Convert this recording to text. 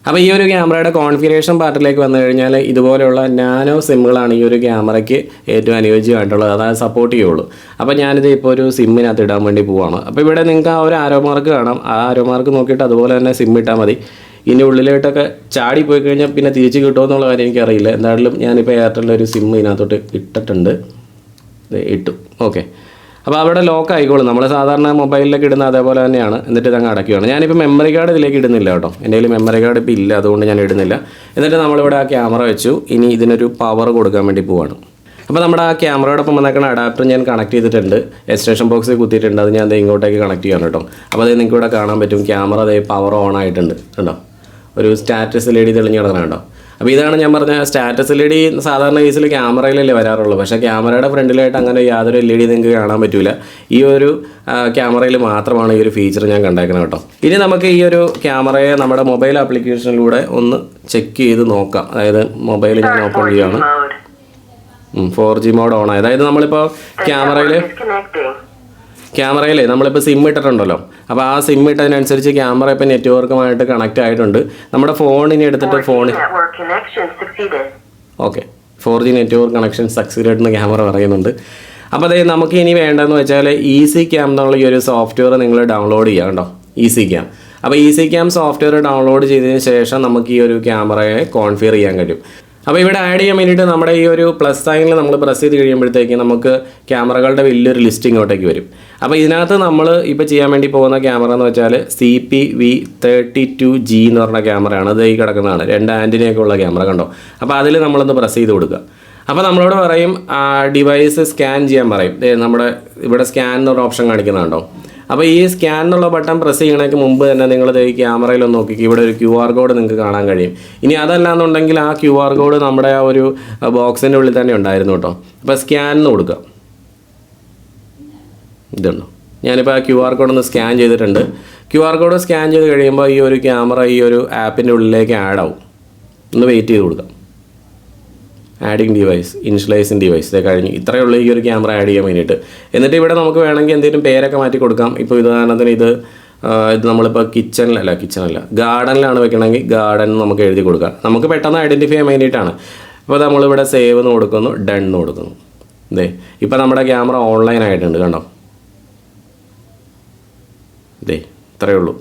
അപ്പോൾ ഈ ഒരു ക്യാമറയുടെ കോൺഫിഗറേഷൻ പാർട്ടിലേക്ക് വന്നു കഴിഞ്ഞാൽ ഇതുപോലെയുള്ള നാനോ സിമ്മുകളാണ് ഈ ഒരു ക്യാമറയ്ക്ക് ഏറ്റവും അനുയോജ്യമായിട്ടുള്ളത്, അതായത് സപ്പോർട്ട് ചെയ്യുള്ളൂ. അപ്പോൾ ഞാനിത് ഇപ്പോൾ ഒരു സിമ്മിനകത്ത് ഇടാൻ വേണ്ടി പോവാണ്. അപ്പോൾ ഇവിടെ നിങ്ങൾക്ക് ആ ഒരു ആരോ മാർക്ക് കാണാം, ആ ആരോ മാർക്ക് നോക്കിയിട്ട് അതുപോലെ തന്നെ സിം ഇട്ടാൽ മതി. ഇനി ഉള്ളിലോട്ടൊക്കെ ചാടി പോയി കഴിഞ്ഞാൽ പിന്നെ തിരിച്ച് കിട്ടുമോ എന്നുള്ള കാര്യം എനിക്കറിയില്ല. എന്തായാലും ഞാനിപ്പോൾ എയർടെലിൻ്റെ ഒരു സിം ഇതിനകത്തോട്ട് ഇട്ടിട്ടുണ്ട്, ഇട്ടു. ഓക്കെ, അപ്പോൾ അവിടെ ലോക്ക് ആയിക്കോളും. നമ്മൾ സാധാരണ മൊബൈലിലേക്ക് ഇടുന്ന അതേപോലെ തന്നെയാണ്. എന്നിട്ട് ഇതങ്ങ് അടയ്ക്കുകയാണ്. ഞാനിപ്പോൾ മെമ്മറി കാർഡ് ഇതിലേക്ക് ഇടുന്നില്ല കേട്ടോ, എൻ്റെ കയ്യിൽ മെമ്മറി കാർഡ് ഇപ്പോൾ ഇല്ല, അതുകൊണ്ട് ഞാൻ ഇടുന്നില്ല. എന്നിട്ട് നമ്മളിവിടെ ആ ക്യാമറ വെച്ചു. ഇനി ഇതിനൊരു പവർ കൊടുക്കാൻ വേണ്ടി പോവാണ്. അപ്പോൾ നമ്മുടെ ആ ക്യാമറയോടൊപ്പം വന്നേക്കുന്ന അഡാപ്റ്റർ ഞാൻ കണക്ട് ചെയ്തിട്ടുണ്ട്, എക്സ്റ്റൻഷൻ ബോക്സിൽ കുത്തിയിട്ടുണ്ട്. അത് ഞാൻ ഇങ്ങോട്ടേക്ക് കണക്ട് ചെയ്യണം കേട്ടോ. അപ്പോൾ അത് നിങ്ങൾക്ക് ഇവിടെ കാണാൻ പറ്റും, ക്യാമറ അതേ പവർ ഓൺ ആയിട്ടുണ്ട് കേട്ടോ. ഒരു സ്റ്റാറ്റസ് LED തെളിഞ്ഞ് കിടക്കണം കേട്ടോ. അപ്പോൾ ഇതാണ് ഞാൻ പറഞ്ഞ സ്റ്റാറ്റസ് LED. സാധാരണ കേസിൽ ക്യാമറയിലല്ലേ വരാറുള്ളൂ, പക്ഷേ ക്യാമറയുടെ ഫ്രണ്ടിലായിട്ട് അങ്ങനെ യാതൊരു LED നിങ്ങൾക്ക് കാണാൻ പറ്റില്ല. ഈ ഒരു ക്യാമറയിൽ മാത്രമാണ് ഈ ഒരു ഫീച്ചർ ഞാൻ കണ്ടേക്കണം കേട്ടോ. ഇനി നമുക്ക് ഈ ഒരു ക്യാമറയെ നമ്മുടെ മൊബൈൽ ആപ്ലിക്കേഷനിലൂടെ ഒന്ന് ചെക്ക് ചെയ്ത് നോക്കാം. അതായത് മൊബൈൽ ഞാൻ ഓപ്പൺ ചെയ്യുകയാണ്. 4G മോഡ് ഓൺ ആയി. അതായത് നമ്മളിപ്പോൾ ക്യാമറയിലേ നമ്മളിപ്പോൾ സിം ഇട്ടിട്ടുണ്ടല്ലോ, അപ്പോൾ ആ സിം ഇട്ടതിനനുസരിച്ച് ക്യാമറ ഇപ്പോൾ നെറ്റ്വർക്കുമായിട്ട് കണക്റ്റ് ആയിട്ടുണ്ട്. നമ്മുടെ ഫോണിനെ എടുത്തിട്ട് okay 4G network connection succeeded എന്ന് ക്യാമറ പറയുന്നുണ്ട്. അപ്പോൾ അതായത് നമുക്ക് ഇനി വേണ്ടതെന്ന് വെച്ചാൽ ezykam എന്നുള്ള ഈ ഒരു സോഫ്റ്റ്വെയർ നിങ്ങൾ ഡൗൺലോഡ് ചെയ്യുക കേട്ടോ, ezykam. അപ്പോൾ ezykam സോഫ്റ്റ്വെയർ ഡൗൺലോഡ് ചെയ്തതിന് ശേഷം നമുക്ക് ഈ ഒരു ക്യാമറയെ കോൺഫിഗർ ചെയ്യാൻ കഴിയും. അപ്പോൾ ഇവിടെ ആഡ് ചെയ്യാൻ വേണ്ടിയിട്ട് നമ്മുടെ ഈ ഒരു പ്ലസ് സൈനിൽ നമ്മൾ പ്രസ് ചെയ്ത് കഴിയുമ്പോഴത്തേക്ക് നമുക്ക് ക്യാമറകളുടെ വലിയൊരു ലിസ്റ്റ് ഇങ്ങോട്ടേക്ക് വരും. അപ്പോൾ ഇതിനകത്ത് നമ്മൾ ഇപ്പോൾ ചെയ്യാൻ വേണ്ടി പോകുന്ന ക്യാമറ എന്ന് വെച്ചാൽ CP-V32G എന്ന് പറഞ്ഞ ക്യാമറയാണ്. അത് ഈ കിടക്കുന്നതാണ്, 2 ആൻറ്റിനയൊക്കെ ഉള്ള ക്യാമറ കണ്ടോ. അപ്പോൾ അതിൽ നമ്മളൊന്ന് പ്രസ് ചെയ്ത് കൊടുക്കുക. അപ്പോൾ നമ്മളോട് പറയും ഡിവൈസ് സ്കാൻ ചെയ്യാൻ പറയും. നമ്മുടെ ഇവിടെ സ്കാൻ എന്നൊരു ഓപ്ഷൻ കാണിക്കുന്നുണ്ടോ. അപ്പോൾ ഈ സ്കാൻ എന്നുള്ള ബട്ടൺ പ്രസ് ചെയ്യണേക്ക് മുമ്പ് തന്നെ നിങ്ങൾ ഈ ക്യാമറയിലൊന്ന് നോക്കി, ഇവിടെ ഒരു QR കോഡ് നിങ്ങൾക്ക് കാണാൻ കഴിയും. ഇനി അതല്ല എന്നുണ്ടെങ്കിൽ ആ QR കോഡ് നമ്മുടെ ആ ഒരു ബോക്സിൻ്റെ ഉള്ളിൽ തന്നെ ഉണ്ടായിരുന്നു കേട്ടോ. അപ്പോൾ സ്കാൻ എന്ന് കൊടുക്കുക. ഇതുണ്ടോ, ഞാനിപ്പോൾ ആ QR കോഡ് ഒന്ന് സ്കാൻ ചെയ്തിട്ടുണ്ട്. QR കോഡ് സ്കാൻ ചെയ്ത് കഴിയുമ്പോൾ ഈ ഒരു ക്യാമറ ഈ ഒരു ആപ്പിൻ്റെ ഉള്ളിലേക്ക് ആഡ് ആവും. ഒന്ന് വെയിറ്റ് ചെയ്ത് കൊടുക്കാം. ആഡിങ് ഡിവൈസ്, ഇനിഷ്യലൈസിങ് ഡിവൈസ് ഇതേ കഴിഞ്ഞ്. ഇത്രയേ ഉള്ളൂ ഈ ഒരു ക്യാമറ ആഡ് ചെയ്യാൻ വേണ്ടിയിട്ട്. എന്നിട്ട് ഇവിടെ നമുക്ക് വേണമെങ്കിൽ എന്തെങ്കിലും പേരൊക്കെ മാറ്റി കൊടുക്കാം. ഇപ്പോൾ ഉദാഹരണത്തിന് ഇത് നമ്മളിപ്പോൾ കിച്ചണല്ല ഗാർഡനിലാണ് വെക്കണമെങ്കിൽ ഗാർഡൻ നമുക്ക് എഴുതി കൊടുക്കാം. നമുക്ക് പെട്ടെന്ന് ഐഡൻറ്റിഫൈ ചെയ്യാൻ വേണ്ടിയിട്ടാണ്. അപ്പോൾ നമ്മളിവിടെ സേവ് എന്ന് കൊടുക്കുന്നു, ഡൺ എന്ന് കൊടുക്കുന്നു. ഇതേ ഇപ്പോൾ നമ്മുടെ ക്യാമറ ഓൺലൈൻ ആയിട്ടുണ്ട് കണ്ടോ. ഇതേ ഇത്രയേ ഉള്ളൂ.